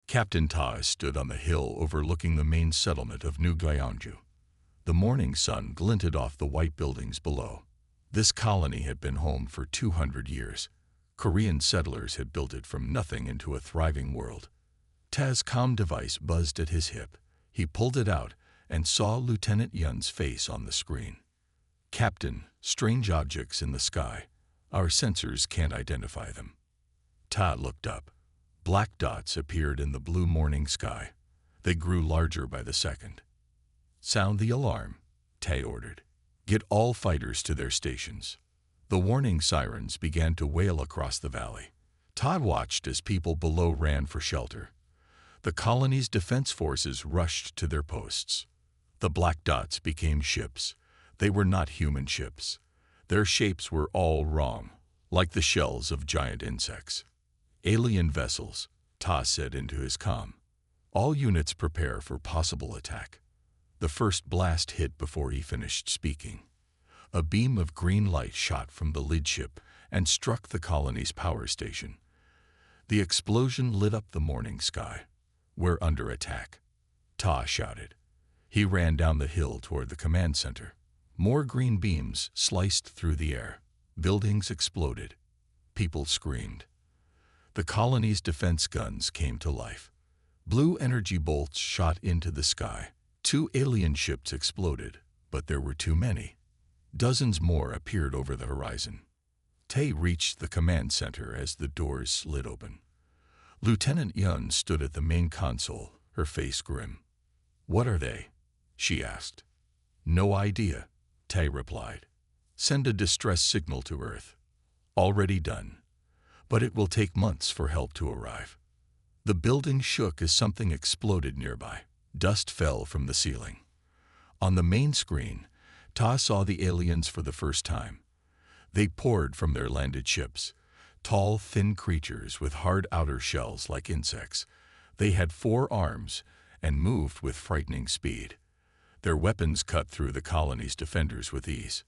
Captain Ta stood on the hill overlooking the main settlement of New Gyeongju. The morning sun glinted off the white buildings below. This colony had been home for 200 years. Korean settlers had built it from nothing into a thriving world. Ta's comm device buzzed at his hip. He pulled it out and saw Lieutenant Yun's face on the screen. "Captain, strange objects in the sky. Our sensors can't identify them." Ta looked up. Black dots appeared in the blue morning sky. They grew larger by the second. "Sound the alarm," Ta ordered. "Get all fighters to their stations." The warning sirens began to wail across the valley. Ta watched as people below ran for shelter. The colony's defense forces rushed to their posts. The black dots became ships. They were not human ships. Their shapes were all wrong, like the shells of giant insects. "Alien vessels," Ta said into his comm. "All units prepare for possible attack." The first blast hit before he finished speaking. A beam of green light shot from the lead ship and struck the colony's power station. The explosion lit up the morning sky. "We're under attack," Ta shouted. He ran down the hill toward the command center. More green beams sliced through the air. Buildings exploded. People screamed. The colony's defense guns came to life. Blue energy bolts shot into the sky. 2 alien ships exploded, but there were too many. Dozens more appeared over the horizon. Tae reached the command center as the doors slid open. Lieutenant Yun stood at the main console, her face grim. "What are they?" she asked. "No idea," Tae replied. "Send a distress signal to Earth." "Already done. But it will take months for help to arrive." The building shook as something exploded nearby. Dust fell from the ceiling. On the main screen, Ta saw the aliens for the first time. They poured from their landed ships. Tall, thin creatures with hard outer shells like insects. They had 4 arms and moved with frightening speed. Their weapons cut through the colony's defenders with ease.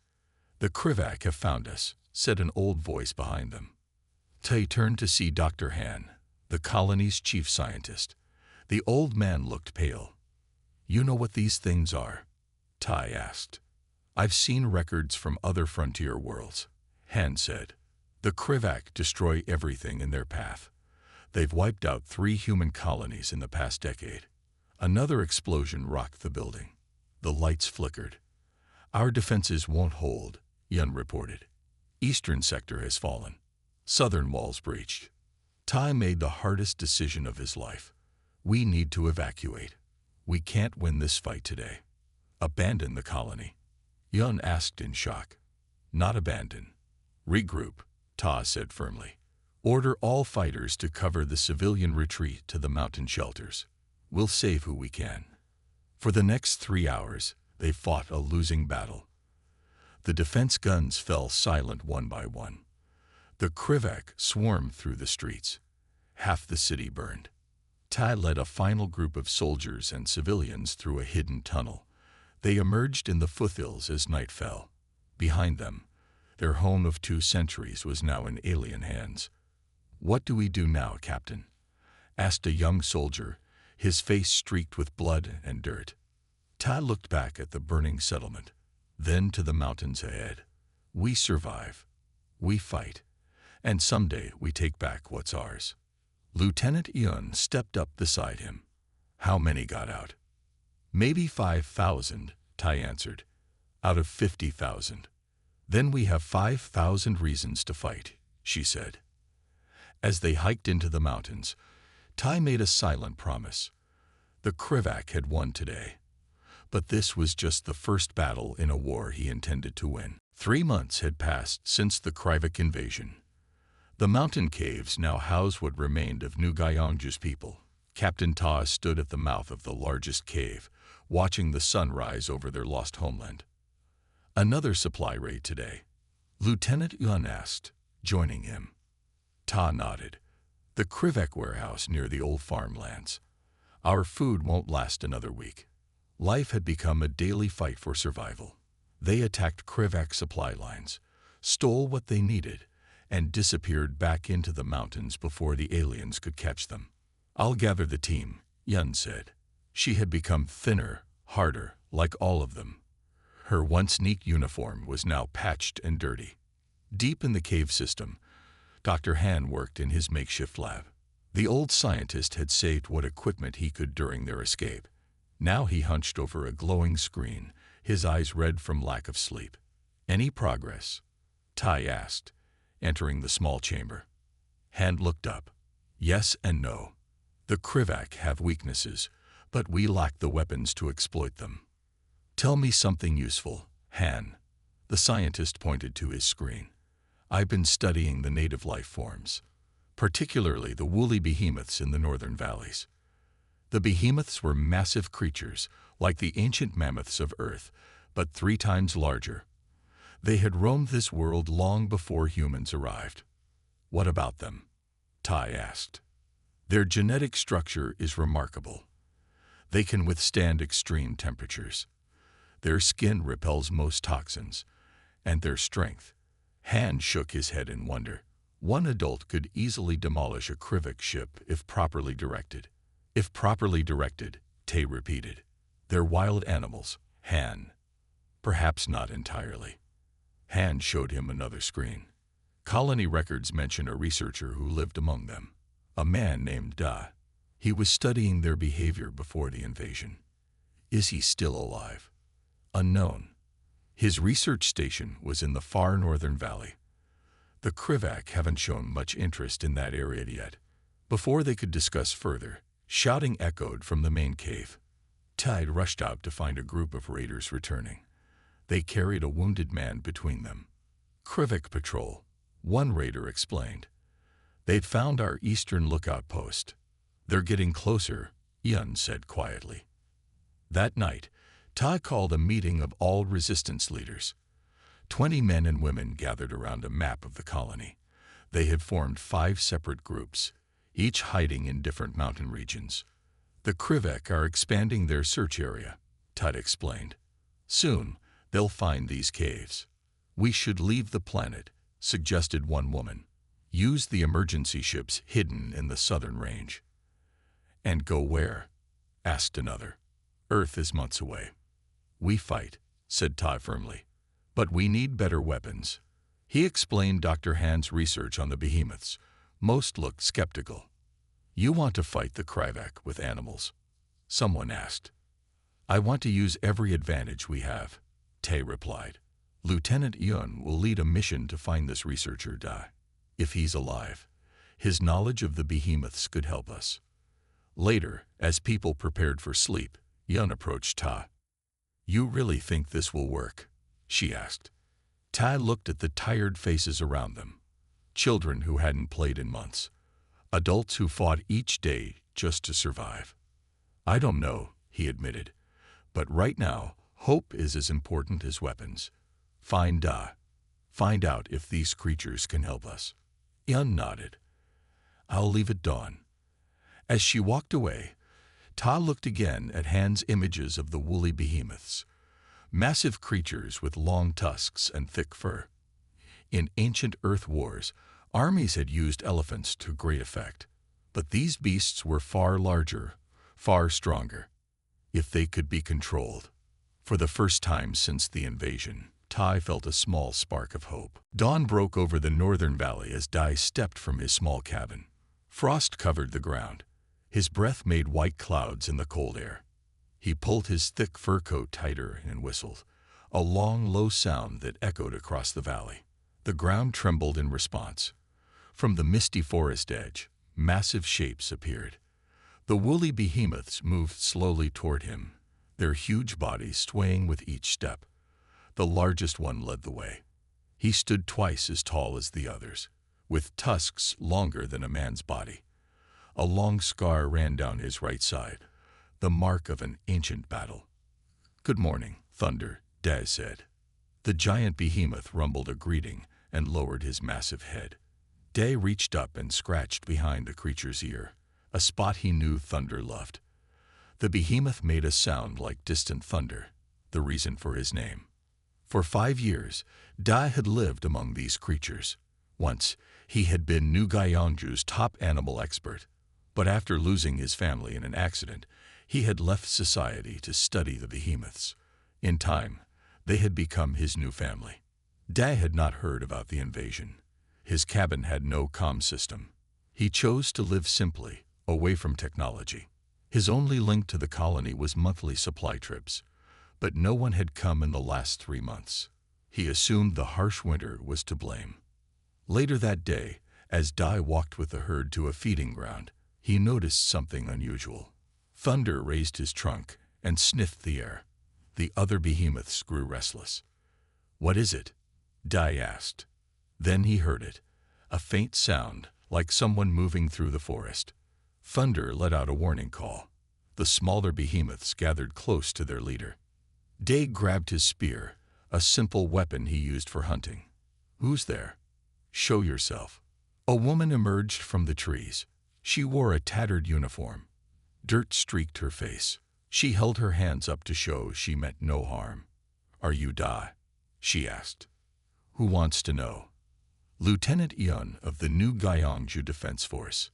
"The Krivak have found us," said an old voice behind them. Tae turned to see Dr. Han, the colony's chief scientist. The old man looked pale. "You know what these things are?" Tai asked. "I've seen records from other frontier worlds," Han said. "The Krivak destroy everything in their path. They've wiped out 3 human colonies in the past decade." Another explosion rocked the building. The lights flickered. "Our defenses won't hold," Yun reported. "Eastern sector has fallen. Southern walls breached." Tai made the hardest decision of his life. "We need to evacuate. We can't win this fight today." "Abandon the colony?" Yun asked in shock. "Not abandon. Regroup," Ta said firmly. "Order all fighters to cover the civilian retreat to the mountain shelters. We'll save who we can." For the next 3 hours, they fought a losing battle. The defense guns fell silent one by one. The Krivak swarmed through the streets. Half the city burned. Tai led a final group of soldiers and civilians through a hidden tunnel. They emerged in the foothills as night fell. Behind them, their home of 2 centuries was now in alien hands. "What do we do now, Captain?" asked a young soldier, his face streaked with blood and dirt. Tai looked back at the burning settlement, then to the mountains ahead. "We survive. We fight. And someday we take back what's ours." Lieutenant Yun stepped up beside him. "How many got out?" "Maybe 5,000, Tai answered. "Out of 50,000. "Then we have 5,000 reasons to fight," she said. As they hiked into the mountains, Tai made a silent promise. The Krivak had won today. But this was just the first battle in a war he intended to win. 3 months had passed since the Krivak invasion. The mountain caves now housed what remained of New Gyeongju's people. Captain Ta stood at the mouth of the largest cave, watching the sun rise over their lost homeland. "Another supply raid today?" Lieutenant Yun asked, joining him. Ta nodded. "The Krivak warehouse near the old farmlands. Our food won't last another week." Life had become a daily fight for survival. They attacked Krivak supply lines, stole what they needed, and disappeared back into the mountains before the aliens could catch them. I'll gather the team, Yun said. She had become thinner, harder, like all of them. Her once neat uniform was now patched and dirty. Deep in the cave system, Dr. Han worked in his makeshift lab. The old scientist had saved what equipment he could during their escape. Now he hunched over a glowing screen, his eyes red from lack of sleep. Any progress? Tai asked, entering the small chamber. Han looked up. Yes and no. The Krivak have weaknesses, but we lack the weapons to exploit them. Tell me something useful, Han. The scientist pointed to his screen. I've been studying the native life forms, particularly the woolly behemoths in the northern valleys. The behemoths were massive creatures, like the ancient mammoths of Earth, but 3 times larger. They had roamed this world long before humans arrived. What about them? Tai asked. Their genetic structure is remarkable. They can withstand extreme temperatures. Their skin repels most toxins, and their strength. Han shook his head in wonder. One adult could easily demolish a Krivak ship if properly directed. If properly directed, Tai repeated. They're wild animals, Han. Perhaps not entirely. Han showed him another screen. Colony records mention a researcher who lived among them, a man named Da. He was studying their behavior before the invasion. Is he still alive? Unknown. His research station was in the far northern valley. The Krivak haven't shown much interest in that area yet. Before they could discuss further, shouting echoed from the main cave. Tide rushed out to find a group of raiders returning. They carried a wounded man between them. Krivak patrol, one raider explained. They'd found our eastern lookout post. They're getting closer, Yun said quietly. That night, Tai called a meeting of all resistance leaders. 20 men and women gathered around a map of the colony. They had formed 5 separate groups, each hiding in different mountain regions. The Krivak are expanding their search area, Tai explained. Soon, they'll find these caves. We should leave the planet, suggested one woman. Use the emergency ships hidden in the southern range. And go where? Asked another. Earth is months away. We fight, said Tai firmly. But we need better weapons. He explained Dr. Han's research on the behemoths. Most looked skeptical. You want to fight the Krivak with animals? Someone asked. I want to use every advantage we have, Tai replied. Lieutenant Yun will lead a mission to find this researcher Da. If he's alive, his knowledge of the behemoths could help us. Later, as people prepared for sleep, Yun approached Ta. You really think this will work? She asked. Tai looked at the tired faces around them. Children who hadn't played in months. Adults who fought each day just to survive. I don't know, he admitted. But right now, hope is as important as weapons. Find Da. Find out if these creatures can help us. Yun nodded. I'll leave at dawn. As she walked away, Ta looked again at Han's images of the woolly behemoths. Massive creatures with long tusks and thick fur. In ancient Earth wars, armies had used elephants to great effect. But these beasts were far larger, far stronger. If they could be controlled. For the first time since the invasion, Tai felt a small spark of hope. Dawn broke over the northern valley as Dai stepped from his small cabin. Frost covered the ground. His breath made white clouds in the cold air. He pulled his thick fur coat tighter and whistled, a long, low sound that echoed across the valley. The ground trembled in response. From the misty forest edge, massive shapes appeared. The woolly behemoths moved slowly toward him, their huge bodies swaying with each step. The largest one led the way. He stood twice as tall as the others, with tusks longer than a man's body. A long scar ran down his right side, the mark of an ancient battle. Good morning, Thunder, Daz said. The giant behemoth rumbled a greeting and lowered his massive head. Day reached up and scratched behind the creature's ear, a spot he knew Thunder loved. The behemoth made a sound like distant thunder, the reason for his name. For 5 years, Da had lived among these creatures. Once, he had been New Gyeongju's top animal expert. But after losing his family in an accident, he had left society to study the behemoths. In time, they had become his new family. Dai had not heard about the invasion. His cabin had no comm system. He chose to live simply, away from technology. His only link to the colony was monthly supply trips, but no one had come in the last 3 months. He assumed the harsh winter was to blame. Later that day, as Dai walked with the herd to a feeding ground, he noticed something unusual. Thunder raised his trunk and sniffed the air. The other behemoths grew restless. "What is it?" Dai asked. Then he heard it, a faint sound like someone moving through the forest. Thunder let out a warning call. The smaller behemoths gathered close to their leader. Dai grabbed his spear, a simple weapon he used for hunting. "Who's there? Show yourself." A woman emerged from the trees. She wore a tattered uniform. Dirt streaked her face. She held her hands up to show she meant no harm. "Are you Dai?" she asked. "Who wants to know?" "Lieutenant Yun of the New Gyeongju Defense Force."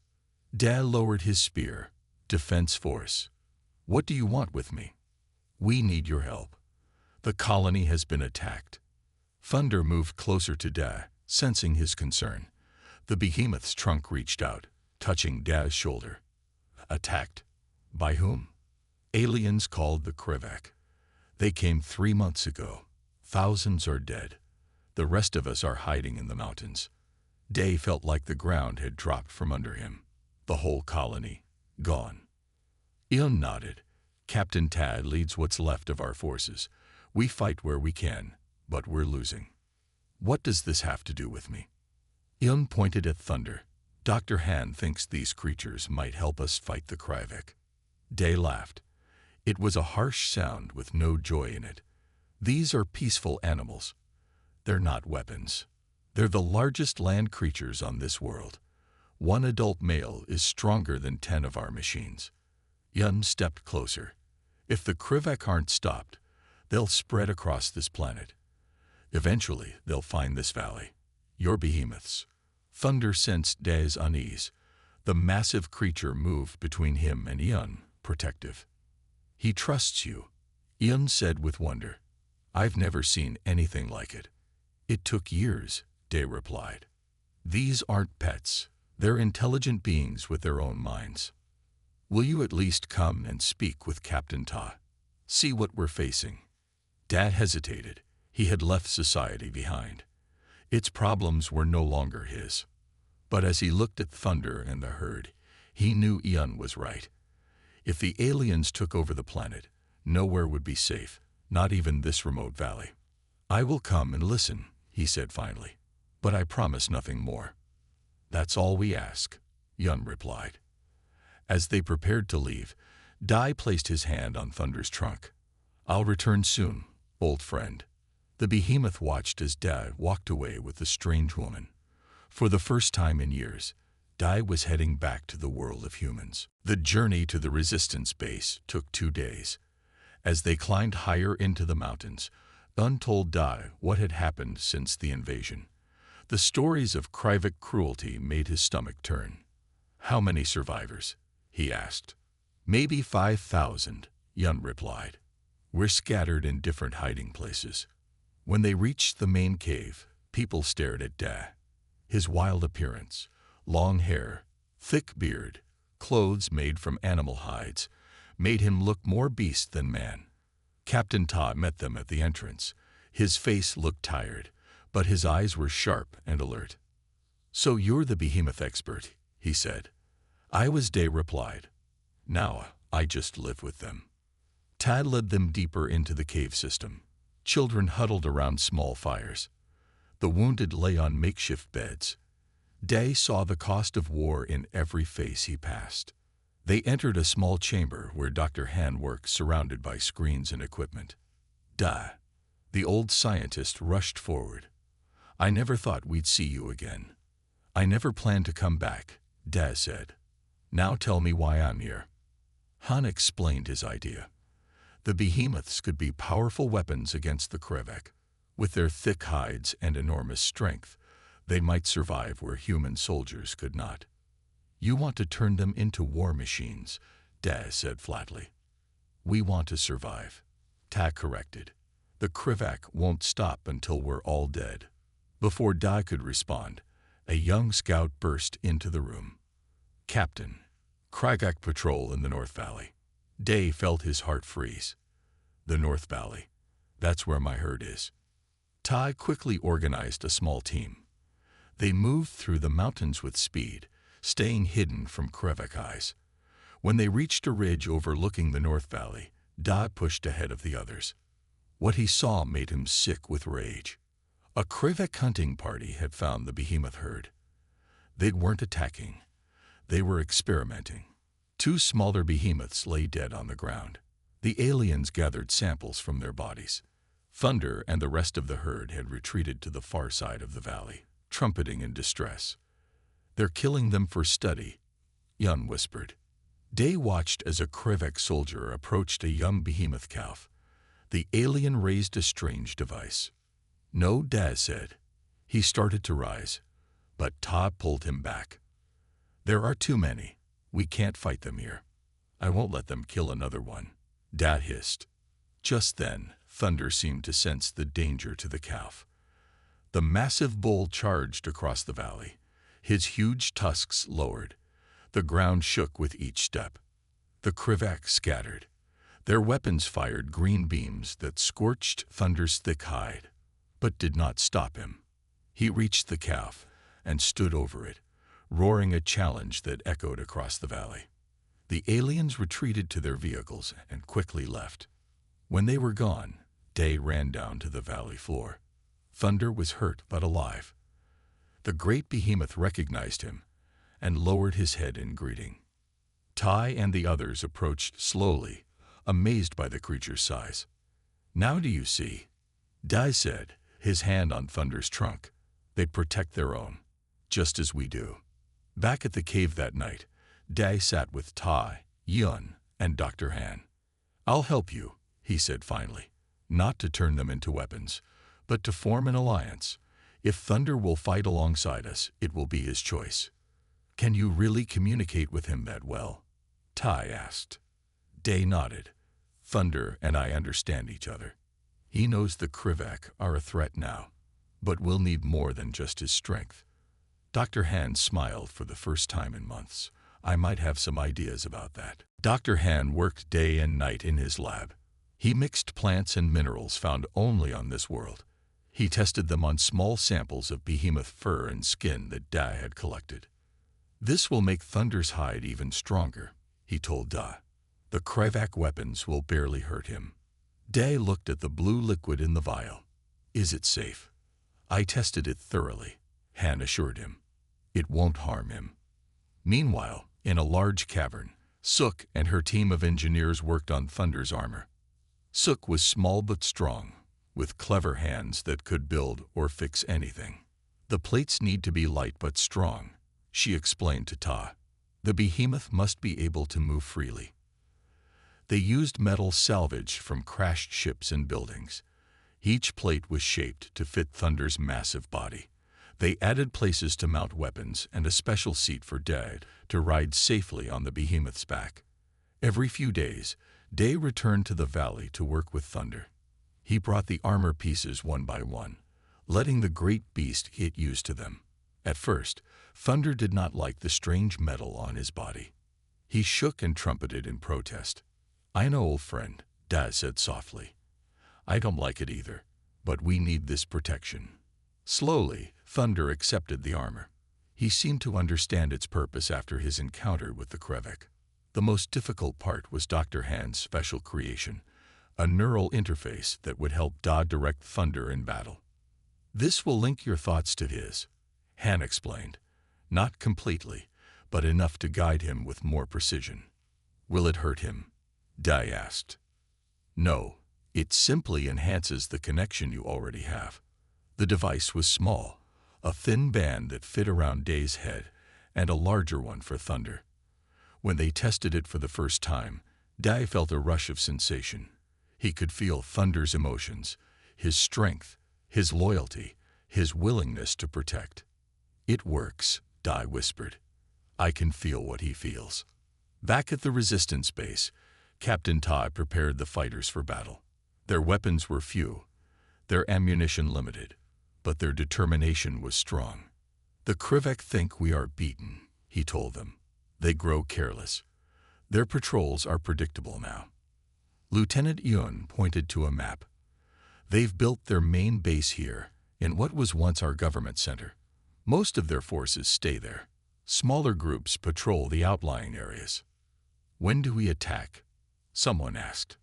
Dai lowered his spear. "Defense Force. What do you want with me?" "We need your help. The colony has been attacked." Thunder moved closer to Dai, sensing his concern. The behemoth's trunk reached out, touching Dai's shoulder. "Attacked? By whom?" "Aliens called the Krivak. They came 3 months ago. Thousands are dead. The rest of us are hiding in the mountains." Dai felt like the ground had dropped from under him. The whole colony, gone. Yun nodded. "Captain Tad leads what's left of our forces. We fight where we can, but we're losing." "What does this have to do with me?" Yun pointed at Thunder. "Dr. Han thinks these creatures might help us fight the Krivak." Dai laughed. It was a harsh sound with no joy in it. "These are peaceful animals. They're not weapons. They're the largest land creatures on this world. One adult male is stronger than 10 of our machines." Yun stepped closer. "If the Krivak aren't stopped, they'll spread across this planet. Eventually, they'll find this valley. Your behemoths." Thunder sensed Dai's unease. The massive creature moved between him and Yun, protective. "He trusts you," Yun said with wonder. "I've never seen anything like it." "It took years," Dai replied. "These aren't pets. They're intelligent beings with their own minds. Will you at least come and speak with Captain Ta? See what we're facing?" Dai hesitated. He had left society behind. Its problems were no longer his. But as he looked at Thunder and the herd, he knew Yun was right. If the aliens took over the planet, nowhere would be safe, not even this remote valley. "I will come and listen," he said finally, "but I promise nothing more." "That's all we ask," Yun replied. As they prepared to leave, Dai placed his hand on Thunder's trunk. "I'll return soon, old friend." The behemoth watched as Dai walked away with the strange woman. For the first time in years, Dai was heading back to the world of humans. The journey to the resistance base took 2 days. As they climbed higher into the mountains, Yun told Dai what had happened since the invasion. The stories of Krivak cruelty made his stomach turn. "How many survivors?" he asked. "Maybe 5,000, Yun replied. "We're scattered in different hiding places." When they reached the main cave, people stared at Dai. His wild appearance, long hair, thick beard, clothes made from animal hides, made him look more beast than man. Captain Ta met them at the entrance. His face looked tired, but his eyes were sharp and alert. "So you're the behemoth expert," he said. "I was," Dai replied. "Now I just live with them." Tad led them deeper into the cave system. Children huddled around small fires. The wounded lay on makeshift beds. Dai saw the cost of war in every face he passed. They entered a small chamber where Dr. Han worked, surrounded by screens and equipment. "Dai," the old scientist rushed forward. "I never thought we'd see you again." "I never planned to come back," Dai said. "Now tell me why I'm here." Han explained his idea. The behemoths could be powerful weapons against the Krivak. With their thick hides and enormous strength, they might survive where human soldiers could not. You want to turn them into war machines, Daz said flatly. We want to survive, Ta corrected. The Krivak won't stop until we're all dead. Before Da could respond, a young scout burst into the room. Captain, Krivak patrol in the North Valley. Day felt his heart freeze. The North Valley. That's where my herd is. Tai quickly organized a small team. They moved through the mountains with speed, staying hidden from Krivak eyes. When they reached a ridge overlooking the North Valley, Da pushed ahead of the others. What he saw made him sick with rage. A Krivak hunting party had found the behemoth herd. They weren't attacking. They were experimenting. 2 smaller behemoths lay dead on the ground. The aliens gathered samples from their bodies. Thunder and the rest of the herd had retreated to the far side of the valley, trumpeting in distress. They're killing them for study, Yun whispered. Day watched as a Krivak soldier approached a young behemoth calf. The alien raised a strange device. No, Daz said. He started to rise, but Ta pulled him back. There are too many. We can't fight them here. I won't let them kill another one, Dad hissed. Just then, Thunder seemed to sense the danger to the calf. The massive bull charged across the valley. His huge tusks lowered. The ground shook with each step. The Krivak scattered. Their weapons fired green beams that scorched Thunder's thick hide, but did not stop him. He reached the calf and stood over it, roaring a challenge that echoed across the valley. The aliens retreated to their vehicles and quickly left. When they were gone, Day ran down to the valley floor. Thunder was hurt but alive. The great behemoth recognized him and lowered his head in greeting. Tai and the others approached slowly, amazed by the creature's size. Now do you see? Dai said, his hand on Thunder's trunk. They protect their own, just as we do. Back at the cave that night, Dai sat with Tai, Yun, and Dr. Han. I'll help you, he said finally, not to turn them into weapons, but to form an alliance. If Thunder will fight alongside us, it will be his choice. Can you really communicate with him that well? Tai asked. Day nodded. Thunder and I understand each other. He knows the Krivak are a threat now, but we'll need more than just his strength. Dr. Han smiled for the first time in months. I might have some ideas about that. Dr. Han worked day and night in his lab. He mixed plants and minerals found only on this world. He tested them on small samples of behemoth fur and skin that Da had collected. This will make Thunder's hide even stronger, he told Da. The Krivak weapons will barely hurt him. Da looked at the blue liquid in the vial. Is it safe? I tested it thoroughly, Han assured him. It won't harm him. Meanwhile, in a large cavern, Suk and her team of engineers worked on Thunder's armor. Suk was small but strong, with clever hands that could build or fix anything. The plates need to be light but strong, she explained to Ta. The behemoth must be able to move freely. They used metal salvaged from crashed ships and buildings. Each plate was shaped to fit Thunder's massive body. They added places to mount weapons and a special seat for Day to ride safely on the behemoth's back. Every few days, Day returned to the valley to work with Thunder. He brought the armor pieces one by one, letting the great beast get used to them. At first, Thunder did not like the strange metal on his body. He shook and trumpeted in protest. I know, old friend, Daz said softly. I don't like it either, but we need this protection. Slowly, Thunder accepted the armor. He seemed to understand its purpose after his encounter with the Krivak. The most difficult part was Dr. Han's special creation, a neural interface that would help Da direct Thunder in battle. This will link your thoughts to his, Han explained. Not completely, but enough to guide him with more precision. Will it hurt him? Dai asked. No, it simply enhances the connection you already have. The device was small, a thin band that fit around Day's head, and a larger one for Thunder. When they tested it for the first time, Dai felt a rush of sensation. He could feel Thunder's emotions, his strength, his loyalty, his willingness to protect. It works, Dai whispered. I can feel what he feels. Back at the resistance base, Captain Tai prepared the fighters for battle. Their weapons were few, their ammunition limited, but their determination was strong. The Krivek think we are beaten, he told them. They grow careless. Their patrols are predictable now. Lieutenant Yun pointed to a map. They've built their main base here, in what was once our government center. Most of their forces stay there. Smaller groups patrol the outlying areas. When do we attack? Someone asked.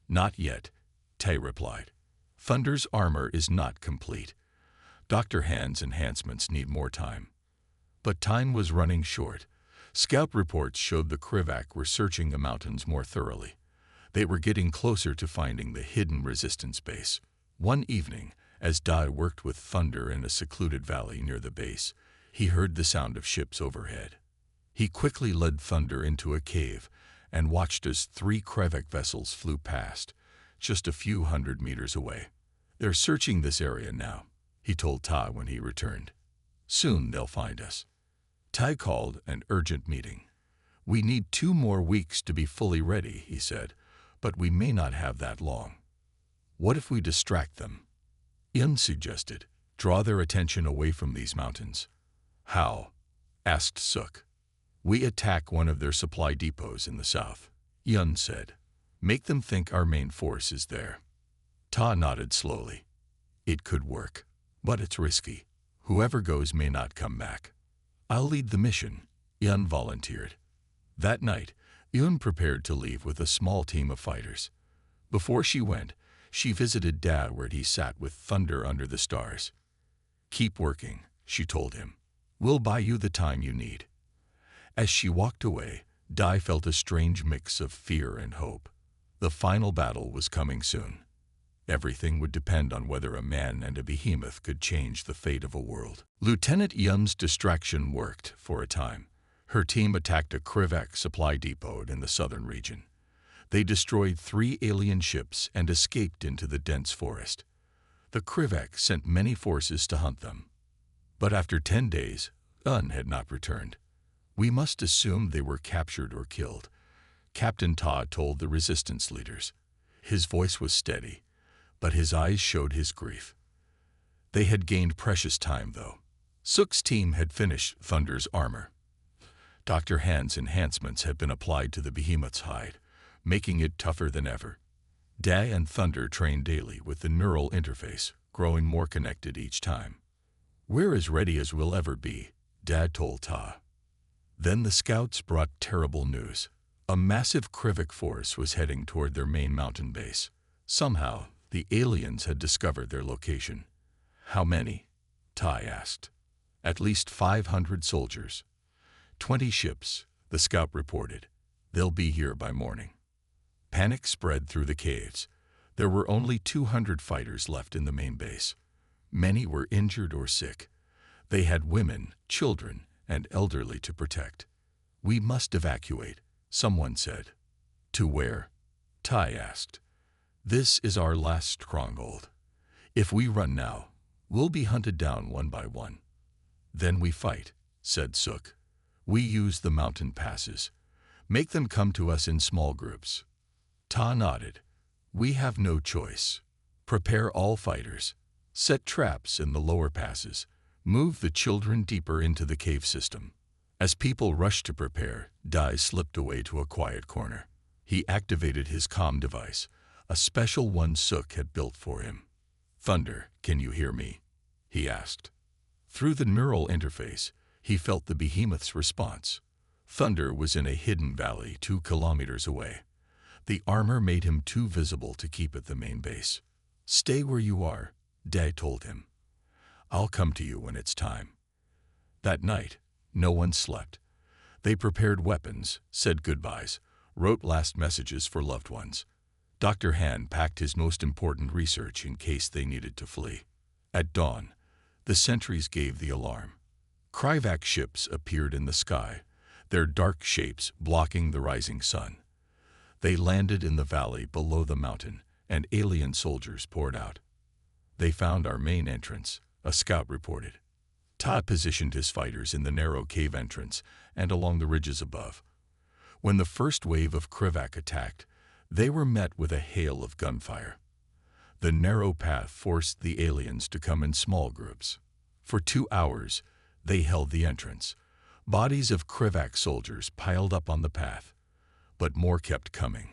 Not yet, Tai replied. Thunder's armor is not complete. Dr. Han's enhancements need more time. But time was running short. Scout reports showed the Krivak were searching the mountains more thoroughly. They were getting closer to finding the hidden resistance base. One evening, as Dai worked with Thunder in a secluded valley near the base, he heard the sound of ships overhead. He quickly led Thunder into a cave and watched as 3 Krivak vessels flew past, just a few hundred meters away. They're searching this area now, he told Tai when he returned. Soon they'll find us. Tai called an urgent meeting. We need 2 more weeks to be fully ready, he said, but we may not have that long. What if we distract them? Yun suggested. Draw their attention away from these mountains. How? Asked Suk. We attack one of their supply depots in the south, Yun said. Make them think our main force is there. Ta nodded slowly. It could work, but it's risky. Whoever goes may not come back. I'll lead the mission, Yun volunteered. That night, Yun prepared to leave with a small team of fighters. Before she went, she visited Dad where he sat with Thunder under the stars. Keep working, she told him. We'll buy you the time you need. As she walked away, Dai felt a strange mix of fear and hope. The final battle was coming soon. Everything would depend on whether a man and a behemoth could change the fate of a world. Lieutenant Yun's distraction worked for a time. Her team attacked a Krivak supply depot in the southern region. They destroyed 3 alien ships and escaped into the dense forest. The Krivak sent many forces to hunt them. But after 10 days, Yun had not returned. We must assume they were captured or killed, Captain Ta told the resistance leaders. His voice was steady, but his eyes showed his grief. They had gained precious time, though. Suk's team had finished Thunder's armor. Dr. Han's enhancements had been applied to the behemoth's hide, making it tougher than ever. Dai and Thunder trained daily with the neural interface, growing more connected each time. We're as ready as we'll ever be, Dad told Ta. Then the scouts brought terrible news. A massive Krivak force was heading toward their main mountain base. Somehow, the aliens had discovered their location. How many? Tai asked. At least 500 soldiers. 20 ships, the scout reported. They'll be here by morning. Panic spread through the caves. There were only 200 fighters left in the main base. Many were injured or sick. They had women, children, and elderly to protect. We must evacuate, someone said. To where? Tai asked. This is our last stronghold. If we run now, we'll be hunted down one by one. Then we fight, said Suk. We use the mountain passes. Make them come to us in small groups. Ta nodded. We have no choice. Prepare all fighters. Set traps in the lower passes. Move the children deeper into the cave system. As people rushed to prepare, Dai slipped away to a quiet corner. He activated his comm device, a special one Suk had built for him. Thunder, can you hear me? He asked. Through the neural interface, he felt the behemoth's response. Thunder was in a hidden valley 2 kilometers away. The armor made him too visible to keep at the main base. Stay where you are, Dai told him. I'll come to you when it's time. That night, no one slept. They prepared weapons, said goodbyes, wrote last messages for loved ones. Dr. Han packed his most important research in case they needed to flee. At dawn, the sentries gave the alarm. Krivak ships appeared in the sky, their dark shapes blocking the rising sun. They landed in the valley below the mountain, and alien soldiers poured out. They found our main entrance, a scout reported. Ta positioned his fighters in the narrow cave entrance and along the ridges above. When the first wave of Krivak attacked, they were met with a hail of gunfire. The narrow path forced the aliens to come in small groups. For 2 hours, they held the entrance. Bodies of Krivak soldiers piled up on the path, but more kept coming.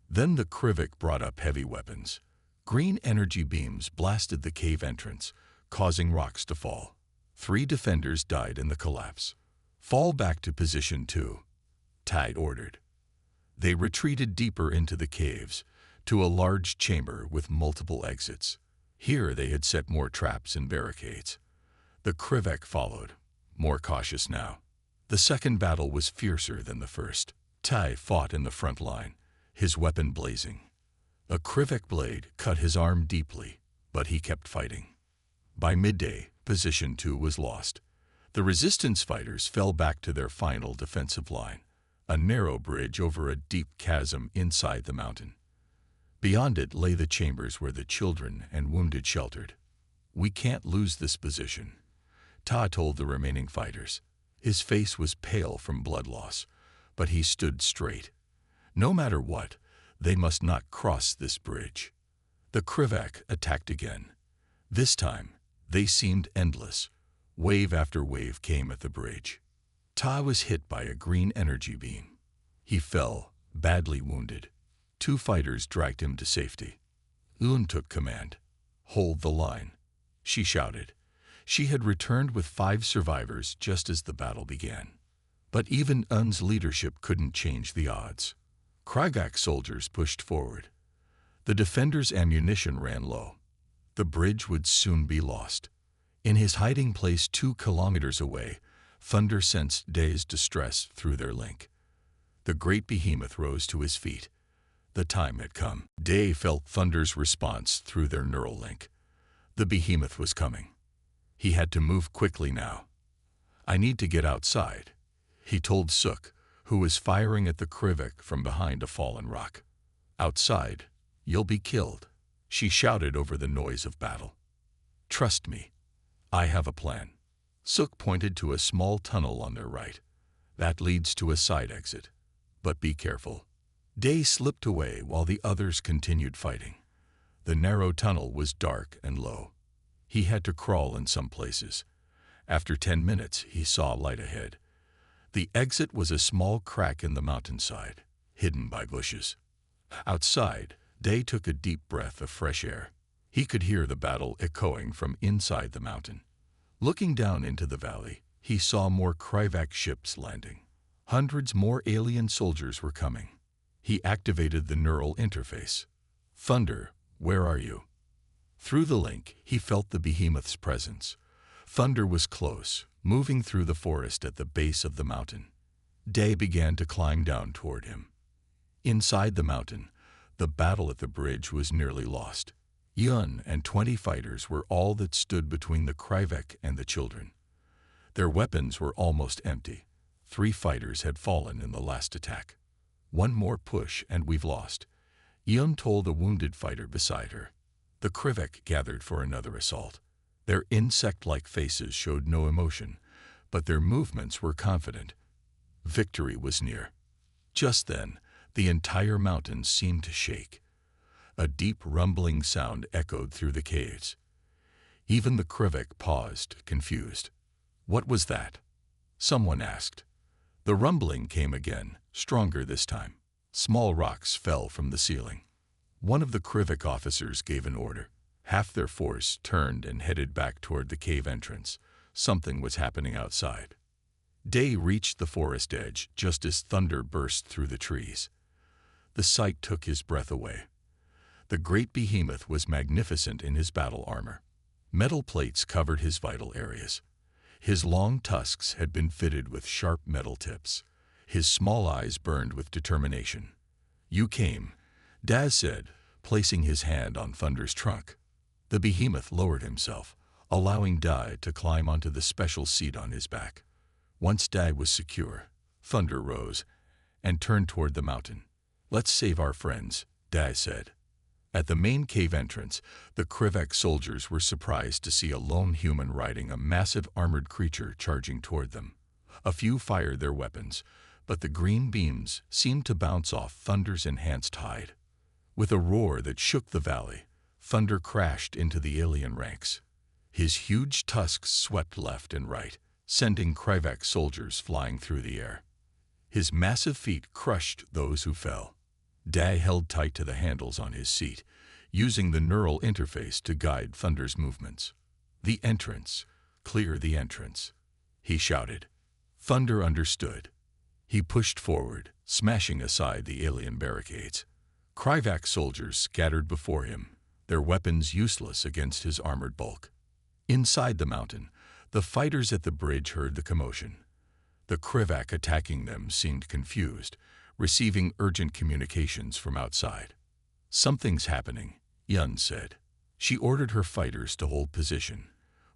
Then the Krivak brought up heavy weapons. Green energy beams blasted the cave entrance, causing rocks to fall. 3 defenders died in the collapse. Fall back to position 2, Tide ordered. They retreated deeper into the caves, to a large chamber with multiple exits. Here they had set more traps and barricades. The Krivak followed, more cautious now. The second battle was fiercer than the first. Tai fought in the front line, his weapon blazing. A Krivak blade cut his arm deeply, but he kept fighting. By midday, position 2 was lost. The resistance fighters fell back to their final defensive line, a narrow bridge over a deep chasm inside the mountain. Beyond it lay the chambers where the children and wounded sheltered. "We can't lose this position," Ta told the remaining fighters. His face was pale from blood loss, but he stood straight. No matter what, they must not cross this bridge. The Krivak attacked again. This time, they seemed endless. Wave after wave came at the bridge. Ta was hit by a green energy beam. He fell, badly wounded. 2 fighters dragged him to safety. Un took command. "Hold the line," she shouted. She had returned with 5 survivors just as the battle began. But even Un's leadership couldn't change the odds. Krivak soldiers pushed forward. The defenders' ammunition ran low. The bridge would soon be lost. In his hiding place 2 kilometers away, Thunder sensed Day's distress through their link. The great behemoth rose to his feet. The time had come. Day felt Thunder's response through their neural link. The behemoth was coming. He had to move quickly now. "I need to get outside," he told Suk, who was firing at the Krivak from behind a fallen rock. "Outside, you'll be killed," she shouted over the noise of battle. "Trust me, I have a plan." Suk pointed to a small tunnel on their right. "That leads to a side exit. But be careful." Day slipped away while the others continued fighting. The narrow tunnel was dark and low. He had to crawl in some places. After 10 minutes, he saw light ahead. The exit was a small crack in the mountainside, hidden by bushes. Outside, Day took a deep breath of fresh air. He could hear the battle echoing from inside the mountain. Looking down into the valley, he saw more Krivak ships landing. Hundreds more alien soldiers were coming. He activated the neural interface. "Thunder, where are you?" Through the link, he felt the behemoth's presence. Thunder was close, moving through the forest at the base of the mountain. Day began to climb down toward him. Inside the mountain, the battle at the bridge was nearly lost. Yun and 20 fighters were all that stood between the Krivak and the children. Their weapons were almost empty. 3 fighters had fallen in the last attack. "One more push and we've lost," Yun told a wounded fighter beside her. The Krivak gathered for another assault. Their insect-like faces showed no emotion, but their movements were confident. Victory was near. Just then, the entire mountain seemed to shake. A deep rumbling sound echoed through the caves. Even the Krivak paused, confused. "What was that?" someone asked. The rumbling came again, stronger this time. Small rocks fell from the ceiling. One of the Krivak officers gave an order. Half their force turned and headed back toward the cave entrance. Something was happening outside. Day reached the forest edge just as thunder burst through the trees. The sight took his breath away. The great behemoth was magnificent in his battle armor. Metal plates covered his vital areas. His long tusks had been fitted with sharp metal tips. His small eyes burned with determination. "You came," Daz said, placing his hand on Thunder's trunk. The behemoth lowered himself, allowing Dai to climb onto the special seat on his back. Once Dai was secure, Thunder rose and turned toward the mountain. "Let's save our friends," Dai said. At the main cave entrance, the Krivek soldiers were surprised to see a lone human riding a massive armored creature charging toward them. A few fired their weapons, but the green beams seemed to bounce off Thunder's enhanced hide. With a roar that shook the valley, Thunder crashed into the alien ranks. His huge tusks swept left and right, sending Krivek soldiers flying through the air. His massive feet crushed those who fell. Dai held tight to the handles on his seat, using the neural interface to guide Thunder's movements. "The entrance. Clear the entrance," he shouted. Thunder understood. He pushed forward, smashing aside the alien barricades. Krivek soldiers scattered before him, their weapons useless against his armored bulk. Inside the mountain, the fighters at the bridge heard the commotion. The Krivek attacking them seemed confused, receiving urgent communications from outside. "Something's happening," Yun said. She ordered her fighters to hold position,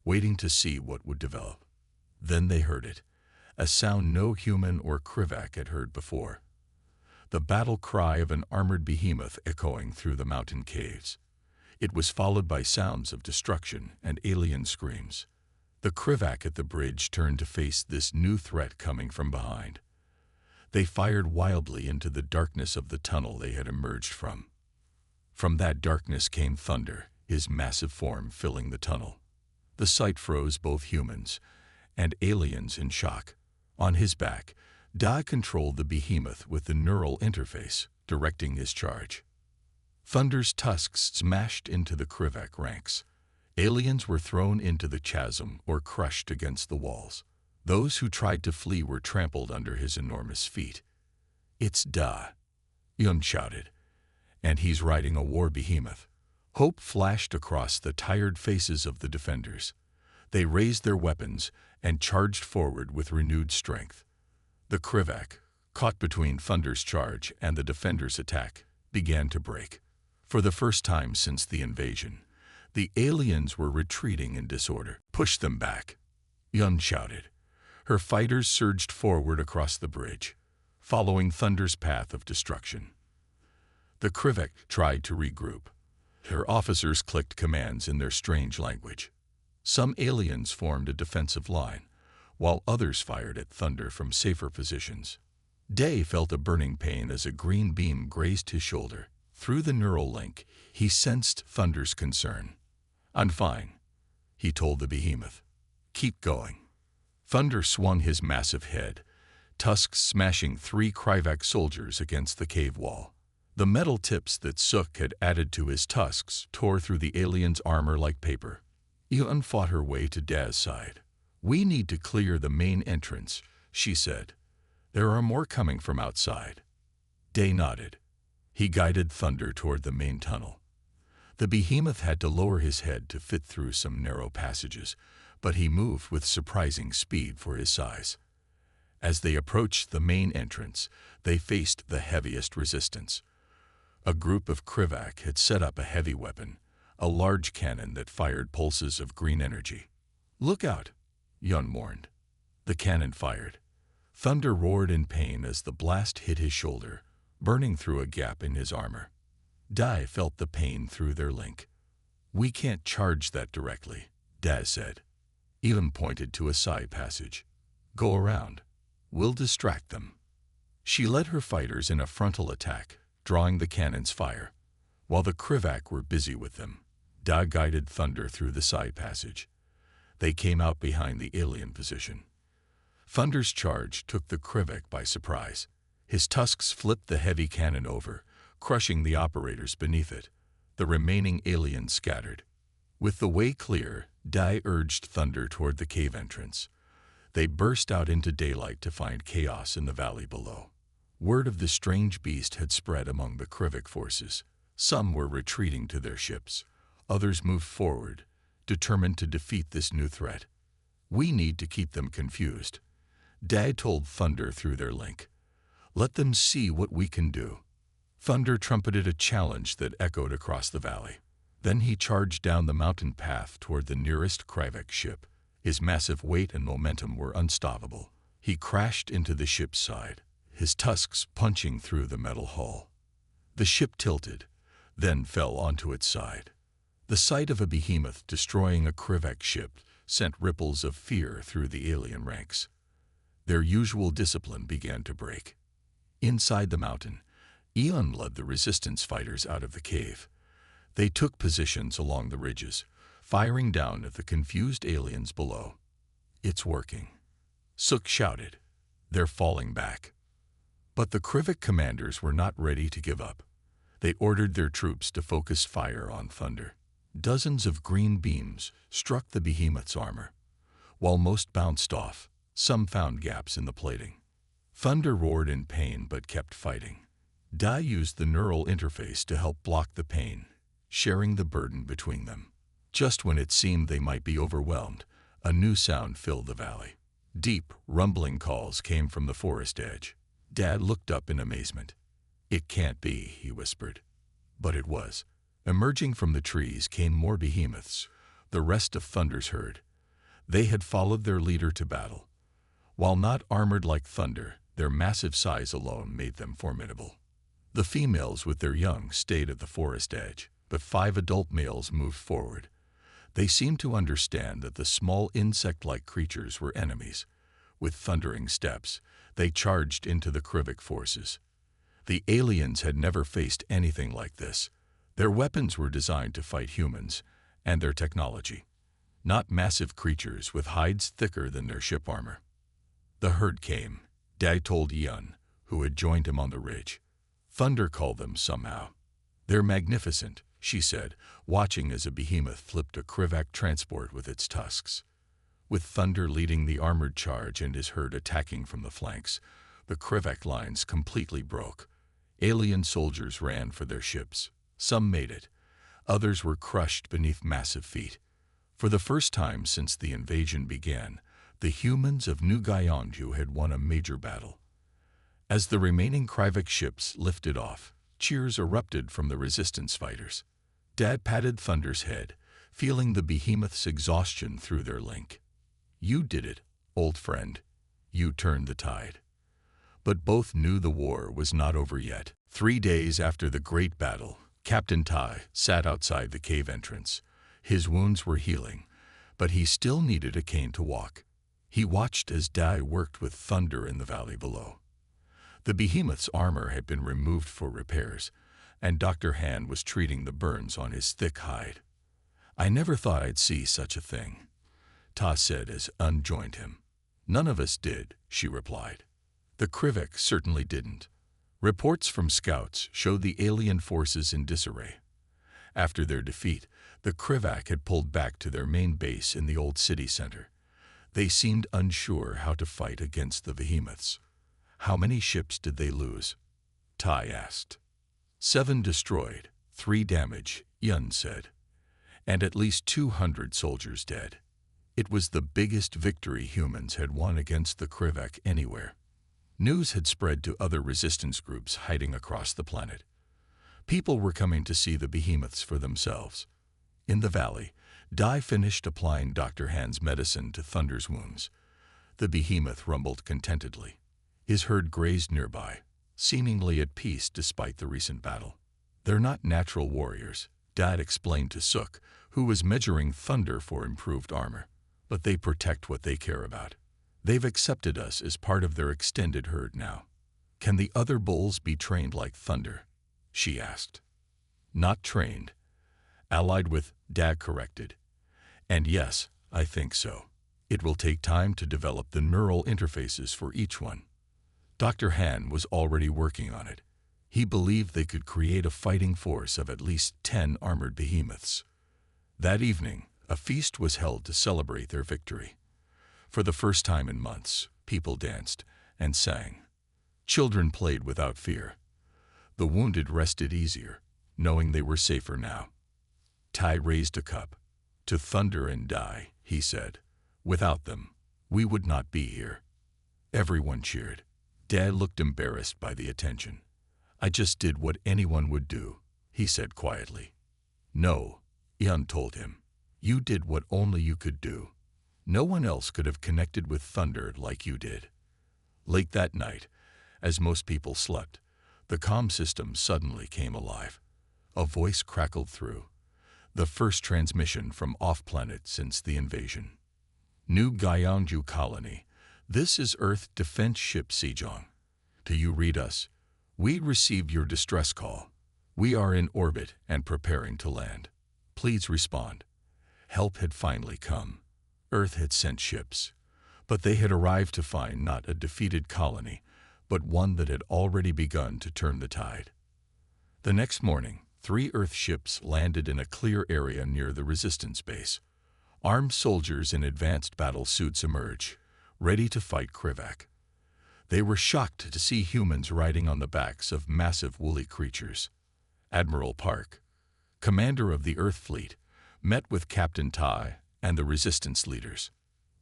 waiting to see what would develop. Then they heard it, a sound no human or Krivek had heard before. The battle cry of an armored behemoth echoing through the mountain caves. It was followed by sounds of destruction and alien screams. The Krivek at the bridge turned to face this new threat coming from behind. They fired wildly into the darkness of the tunnel they had emerged from. From that darkness came Thunder, his massive form filling the tunnel. The sight froze both humans and aliens in shock. On his back, Da controlled the behemoth with the neural interface, directing his charge. Thunder's tusks smashed into the Krivek ranks. Aliens were thrown into the chasm or crushed against the walls. Those who tried to flee were trampled under his enormous feet. "It's Da," Yun shouted, "and he's riding a war behemoth." Hope flashed across the tired faces of the defenders. They raised their weapons and charged forward with renewed strength. The Krivek, caught between Thunder's charge and the defenders' attack, began to break. For the first time since the invasion, the aliens were retreating in disorder. "Push them back," Yun shouted. Her fighters surged forward across the bridge, following Thunder's path of destruction. The Krivek tried to regroup. Her officers clicked commands in their strange language. Some aliens formed a defensive line, while others fired at Thunder from safer positions. Day felt a burning pain as a green beam grazed his shoulder. Through the neural link, he sensed Thunder's concern. "I'm fine," he told the behemoth. "Keep going." Thunder swung his massive head, tusks smashing 3 Krivek soldiers against the cave wall. The metal tips that Sook had added to his tusks tore through the alien's armor like paper. Yun fought her way to Daz's side. "We need to clear the main entrance," she said. "There are more coming from outside." Day nodded. He guided Thunder toward the main tunnel. The behemoth had to lower his head to fit through some narrow passages, but he moved with surprising speed for his size. As they approached the main entrance, they faced the heaviest resistance. A group of Krivek had set up a heavy weapon, a large cannon that fired pulses of green energy. "Look out," Yun warned. The cannon fired. Thunder roared in pain as the blast hit his shoulder, burning through a gap in his armor. Dai felt the pain through their link. "We can't charge that directly," Daz said. Yun pointed to a side passage. "Go around. We'll distract them." She led her fighters in a frontal attack, drawing the cannon's fire. While the Krivek were busy with them, Da guided Thunder through the side passage. They came out behind the alien position. Thunder's charge took the Krivek by surprise. His tusks flipped the heavy cannon over, crushing the operators beneath it. The remaining aliens scattered. With the way clear, Dai urged Thunder toward the cave entrance. They burst out into daylight to find chaos in the valley below. Word of the strange beast had spread among the Krivek forces. Some were retreating to their ships. Others moved forward, determined to defeat this new threat. "We need to keep them confused," Dai told Thunder through their link. "Let them see what we can do." Thunder trumpeted a challenge that echoed across the valley. Then he charged down the mountain path toward the nearest Krivek ship. His massive weight and momentum were unstoppable. He crashed into the ship's side, his tusks punching through the metal hull. The ship tilted, then fell onto its side. The sight of a behemoth destroying a Krivek ship sent ripples of fear through the alien ranks. Their usual discipline began to break. Inside the mountain, Eon led the resistance fighters out of the cave. They took positions along the ridges, firing down at the confused aliens below. "It's working," Suk shouted. "They're falling back." But the Krivik commanders were not ready to give up. They ordered their troops to focus fire on Thunder. Dozens of green beams struck the behemoth's armor. While most bounced off, some found gaps in the plating. Thunder roared in pain but kept fighting. Dai used the neural interface to help block the pain, sharing the burden between them. Just when it seemed they might be overwhelmed, a new sound filled the valley. Deep, rumbling calls came from the forest edge. Dad looked up in amazement. "It can't be," he whispered. But it was. Emerging from the trees came more behemoths, the rest of Thunder's herd. They had followed their leader to battle. While not armored like Thunder, their massive size alone made them formidable. The females with their young stayed at the forest edge, but 5 adult males moved forward. They seemed to understand that the small insect-like creatures were enemies. With thundering steps, they charged into the Krivik forces. The aliens had never faced anything like this. Their weapons were designed to fight humans and their technology, not massive creatures with hides thicker than their ship armor. The herd came, Dai told Eon, who had joined him on the ridge. Thunder called them somehow. "They're magnificent," she said, watching as a behemoth flipped a Krivak transport with its tusks. With Thunder leading the armored charge and his herd attacking from the flanks, the Krivak lines completely broke. Alien soldiers ran for their ships. Some made it. Others were crushed beneath massive feet. For the first time since the invasion began, the humans of New Gyeongju had won a major battle. As the remaining Krivik ships lifted off, cheers erupted from the resistance fighters. Dad patted Thunder's head, feeling the behemoth's exhaustion through their link. "You did it, old friend. You turned the tide." But both knew the war was not over yet. 3 days after the great battle, Captain Tai sat outside the cave entrance. His wounds were healing, but he still needed a cane to walk. He watched as Dai worked with Thunder in the valley below. The behemoth's armor had been removed for repairs, and Dr. Han was treating the burns on his thick hide. "I never thought I'd see such a thing," Ta said as Un joined him. "None of us did," she replied. The Krivik certainly didn't. Reports from scouts showed the alien forces in disarray. After their defeat, the Krivak had pulled back to their main base in the old city center. They seemed unsure how to fight against the behemoths. "How many ships did they lose?" Tai asked. 7 destroyed, 3 damaged, Yun said. "And at least 200 soldiers dead." It was the biggest victory humans had won against the Krivak anywhere. News had spread to other resistance groups hiding across the planet. People were coming to see the behemoths for themselves. In the valley, Dai finished applying Dr. Han's medicine to Thunder's wounds. The behemoth rumbled contentedly. His herd grazed nearby, seemingly at peace despite the recent battle. "They're not natural warriors," Dad explained to Suk, who was measuring Thunder for improved armor. "But they protect what they care about. They've accepted us as part of their extended herd now." "Can the other bulls be trained like Thunder?" she asked. "Not trained. Allied with," Dad corrected. "And yes, I think so. It will take time to develop the neural interfaces for each one." Dr. Han was already working on it. He believed they could create a fighting force of at least 10 armored behemoths. That evening, a feast was held to celebrate their victory. For the first time in months, people danced and sang. Children played without fear. The wounded rested easier, knowing they were safer now. Tai raised a cup. "To Thunder and Dai," he said. "Without them, we would not be here." Everyone cheered. Dad looked embarrassed by the attention. "I just did what anyone would do," he said quietly. "No," Yun told him. "You did what only you could do. No one else could have connected with Thunder like you did." Late that night, as most people slept, the comm system suddenly came alive. A voice crackled through. The first transmission from off-planet since the invasion. New Gyeongju Colony. This is Earth Defense Ship Sejong. Do you read us? We received your distress call. We are in orbit and preparing to land. Please respond. Help had finally come. Earth had sent ships, but they had arrived to find not a defeated colony, but one that had already begun to turn the tide. The next morning, 3 Earth ships landed in a clear area near the resistance base. Armed soldiers in advanced battle suits emerged, ready to fight Krivak. They were shocked to see humans riding on the backs of massive woolly creatures. Admiral Park, commander of the Earth Fleet, met with Captain Tai and the resistance leaders.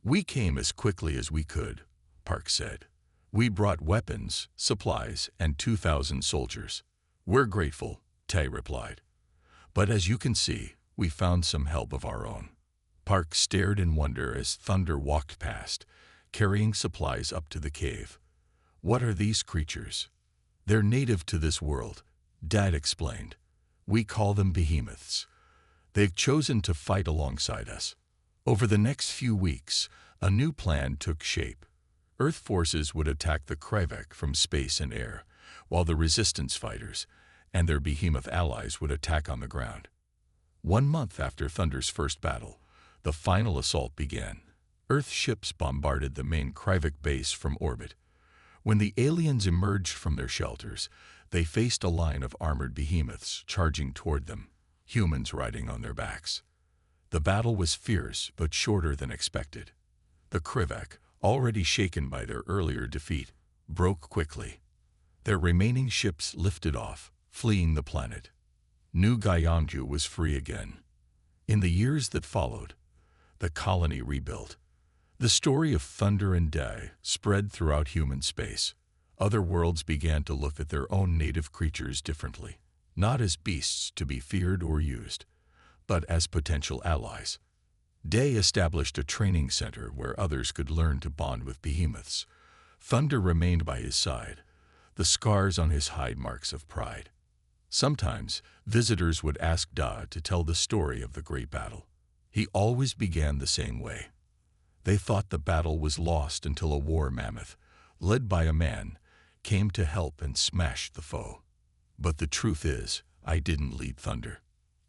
"We came as quickly as we could," Park said. "We brought weapons, supplies, and 2,000 soldiers." "We're grateful," Tai replied. "But as you can see, we found some help of our own." Park stared in wonder as Thunder walked past, carrying supplies up to the cave. "What are these creatures?" "They're native to this world," Dad explained. "We call them behemoths. They've chosen to fight alongside us." Over the next few weeks, a new plan took shape. Earth forces would attack the Krivak from space and air, while the resistance fighters and their behemoth allies would attack on the ground. 1 month after Thunder's first battle, the final assault began. Earth ships bombarded the main Krivak base from orbit. When the aliens emerged from their shelters, they faced a line of armored behemoths charging toward them, humans riding on their backs. The battle was fierce but shorter than expected. The Krivak, already shaken by their earlier defeat, broke quickly. Their remaining ships lifted off, fleeing the planet. New Gyeongju was free again. In the years that followed, the colony rebuilt. The story of Thunder and Day spread throughout human space. Other worlds began to look at their own native creatures differently, not as beasts to be feared or used, but as potential allies. Day established a training center where others could learn to bond with behemoths. Thunder remained by his side, the scars on his hide marks of pride. Sometimes, visitors would ask Da to tell the story of the great battle. He always began the same way. They thought the battle was lost until a war mammoth, led by a man, came to help and smash the foe. But the truth is, I didn't lead Thunder.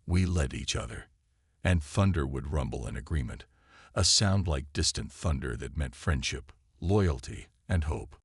We led each other. And thunder would rumble in agreement, a sound like distant thunder that meant friendship, loyalty, and hope.